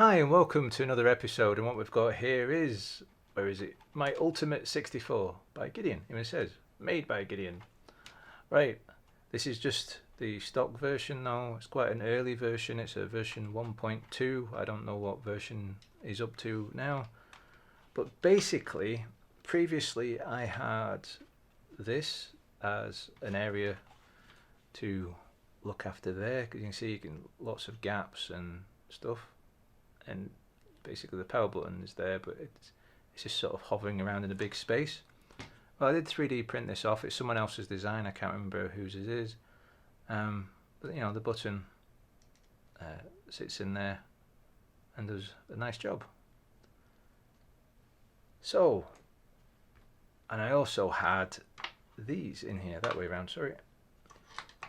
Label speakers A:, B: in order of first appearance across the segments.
A: Hi and welcome to another episode, and what we've got here is, where is it? My Ultimate64 by Gideon. Even it says, made by Gideon. Right, this is just the stock version now. It's quite an early version, it's a version 1.2. I don't know what version is up to now. But basically, previously I had this as an area to look after there, because you can see lots of gaps and stuff. And basically the power button is there, but it's just sort of hovering around in a big space. Well, I did 3D print this off. It's someone else's design. I can't remember whose it is. But you know, the button sits in there and does a nice job. So, and I also had these in here, that way around, sorry.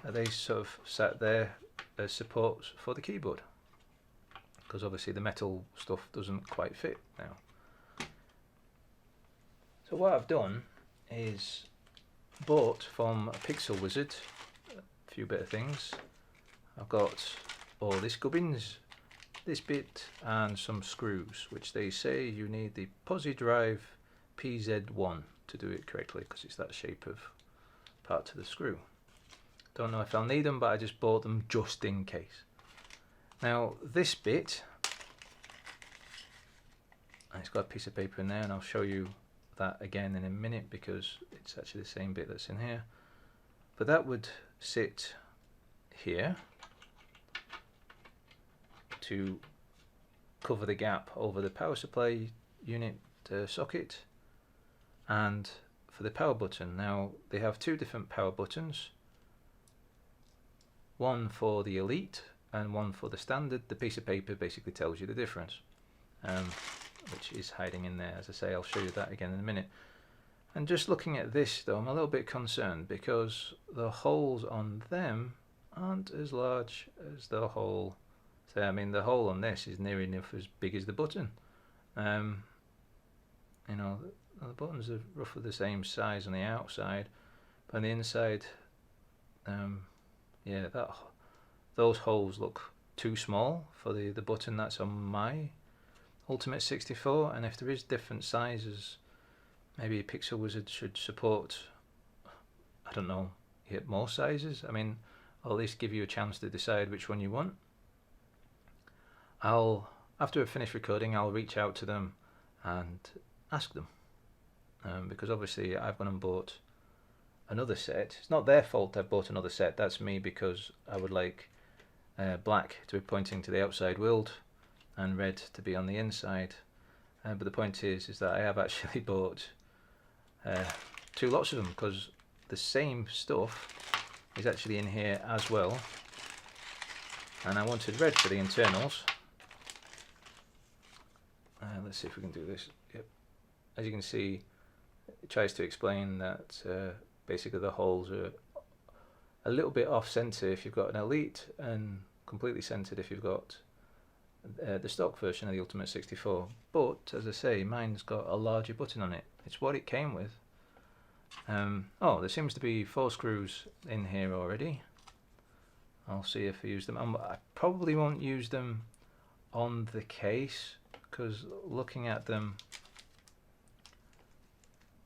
A: They sort of sat there as supports for the keyboard, because obviously the metal stuff doesn't quite fit now. So what I've done is bought from Pixelwizard a few bit of things. I've got all this gubbins, this bit, and some screws, which they say you need the Posi Drive PZ1 to do it correctly, because it's that shape of part to the screw. Don't know if I'll need them, but I just bought them just in case. Now this bit, it's got a piece of paper in there, and I'll show you that again in a minute because it's actually the same bit that's in here. But that would sit here to cover the gap over the power supply unit socket and for the power button. Now they have two different power buttons, one for the Elite and one for the standard. The piece of paper basically tells you the difference, which is hiding in there. As I say, I'll show you that again in a minute. And just looking at this though, I'm a little bit concerned because the holes on them aren't as large as the hole. So I mean, the hole on this is near enough as big as the button. You know, the buttons are roughly the same size on the outside, but on the inside, yeah, those holes look too small for the button that's on my Ultimate64, and if there is different sizes, maybe Pixelwizard should support, I don't know, get more sizes. I mean, or at least give you a chance to decide which one you want. After I finish recording, I'll reach out to them and ask them, because obviously I've gone and bought another set. It's not their fault I bought another set, that's me, because I would like black to be pointing to the outside world and red to be on the inside. But the point is that I have actually bought two lots of them, because the same stuff is actually in here as well, and I wanted red for the internals. Let's see if we can do this. Yep. As you can see, it tries to explain that basically the holes are a little bit off center if you've got an Elite, and completely centered if you've got the stock version of the Ultimate64. But as I say, mine's got a larger button on it. It's what it came with. Oh, there seems to be 4 screws in here already. I'll see if I use them. I probably won't use them on the case, because looking at them,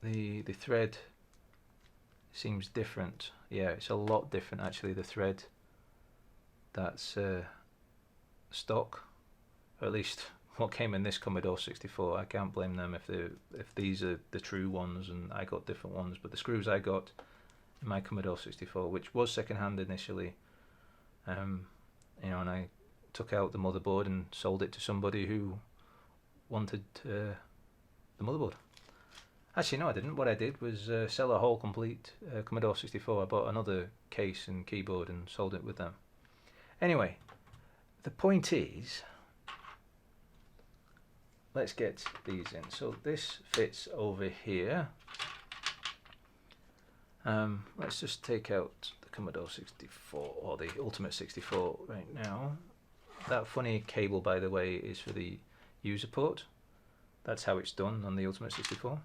A: the thread seems different. Yeah, it's a lot different actually, the thread that's stock, or at least what came in this Commodore 64. I can't blame them if these are the true ones and I got different ones. But the screws I got in my Commodore 64, which was second-hand initially, you know, and I took out the motherboard and sold it to somebody who wanted the motherboard. Actually, no, I didn't. What I did was sell a whole complete Commodore 64. I bought another case and keyboard and sold it with them. Anyway, the point is, let's get these in. So this fits over here. Let's just take out the Commodore 64 or the Ultimate 64 right now. That funny cable, by the way, is for the user port. That's how it's done on the Ultimate 64.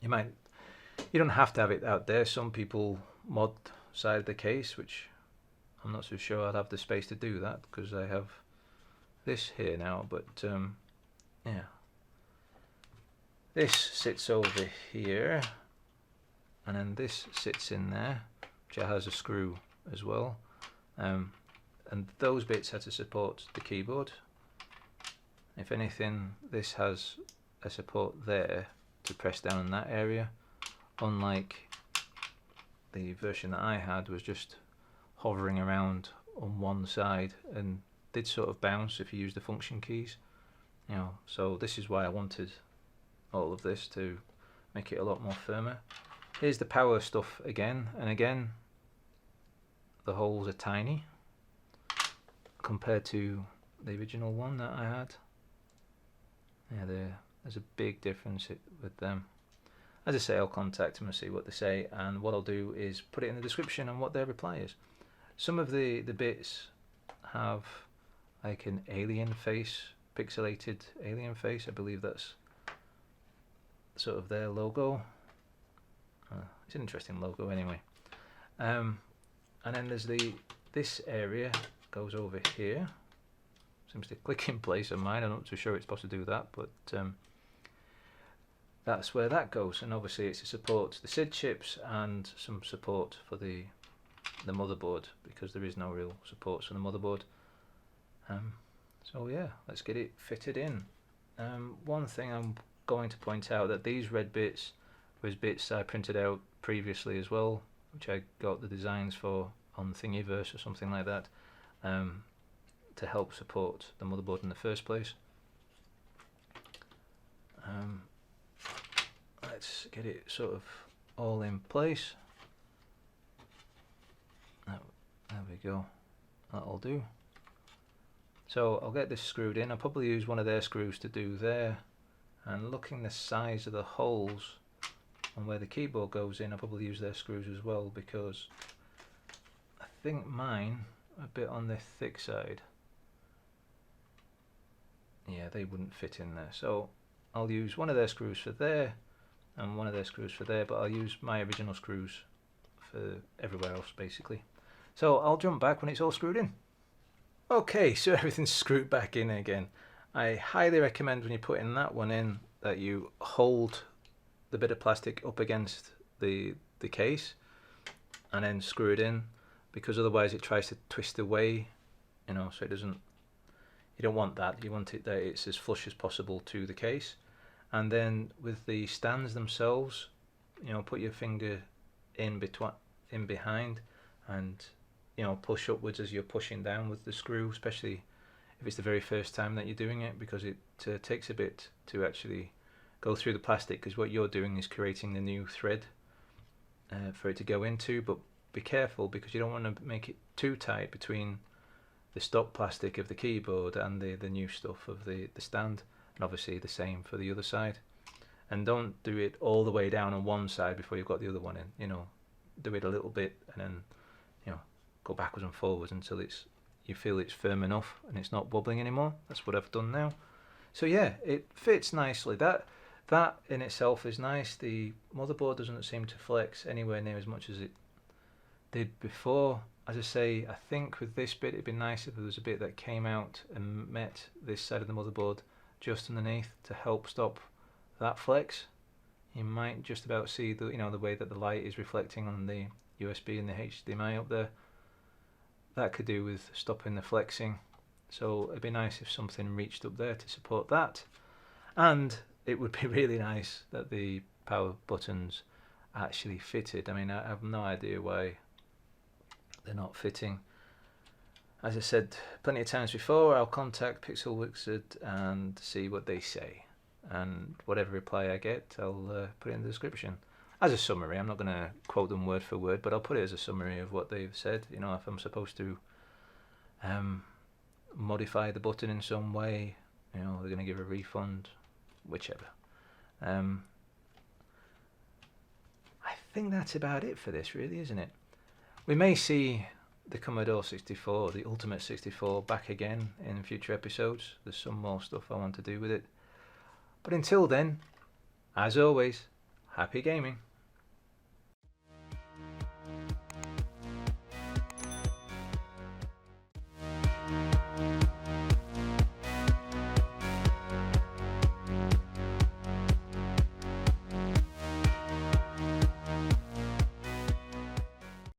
A: You don't have to have it out there. Some people mod side the case, which I'm not so sure I'd have the space to do that, because I have this here now, but yeah, this sits over here, and then this sits in there, which has a screw as well, and those bits had to support the keyboard. If anything, this has a support there to press down in that area, unlike the version that I had was just hovering around on one side and did sort of bounce if you use the function keys, you know. So this is why I wanted all of this, to make it a lot more firmer. Here's the power stuff again, and again the holes are tiny compared to the original one that I had. Yeah, there's a big difference with them. As I say, I'll contact them and see what they say, and what I'll do is put it in the description and what their reply is. Some of the bits have like an alien face, pixelated alien face. I believe that's sort of their logo. It's an interesting logo anyway. And then there's this area goes over here. Seems to click in place on mine. I'm not too sure it's supposed to do that, but that's where that goes. And obviously it's to support the SID chips and some support for the motherboard, because there is no real support for the motherboard. So yeah, let's get it fitted in. One thing I'm going to point out, that these red bits was bits I printed out previously as well, which I got the designs for on Thingiverse or something like that, to help support the motherboard in the first place. Let's get it sort of all in place. There we go, that'll do. So I'll get this screwed in. I'll probably use one of their screws to do there, and looking the size of the holes and where the keyboard goes in, I'll probably use their screws as well, because I think mine are a bit on the thick side. Yeah, they wouldn't fit in there, so I'll use one of their screws for there and one of their screws for there, but I'll use my original screws for everywhere else basically. So I'll jump back when it's all screwed in. Okay, so everything's screwed back in again. I highly recommend when you're putting that one in that you hold the bit of plastic up against the case and then screw it in, because otherwise it tries to twist away, you know, so it doesn't. You don't want that. You want it that it's as flush as possible to the case. And then with the stands themselves, you know, put your finger in behind, and you know, push upwards as you're pushing down with the screw, especially if it's the very first time that you're doing it, because it takes a bit to actually go through the plastic, because what you're doing is creating the new thread for it to go into. But be careful, because you don't want to make it too tight between the stock plastic of the keyboard and the new stuff of the stand, and obviously the same for the other side. And don't do it all the way down on one side before you've got the other one in, you know. Do it a little bit and then, you know, go backwards and forwards until you feel it's firm enough and it's not wobbling anymore. That's what I've done now. So yeah, it fits nicely. That in itself is nice. The motherboard doesn't seem to flex anywhere near as much as it did before. As I say, I think with this bit it'd be nice if there was a bit that came out and met this side of the motherboard just underneath to help stop that flex. You might just about see the, you know, the way that the light is reflecting on the USB and the HDMI up there. That could do with stopping the flexing. So it'd be nice if something reached up there to support that. And it would be really nice that the power buttons actually fitted. I mean, I have no idea why they're not fitting. As I said plenty of times before, I'll contact Pixelwizard and see what they say, and whatever reply I get, I'll put it in the description as a summary. I'm not going to quote them word for word, but I'll put it as a summary of what they've said. You know, if I'm supposed to modify the button in some way, you know, they're going to give a refund, whichever. I think that's about it for this, really, isn't it? We may see the Commodore 64, the Ultimate 64, back again in future episodes. There's some more stuff I want to do with it. But until then, as always, happy gaming.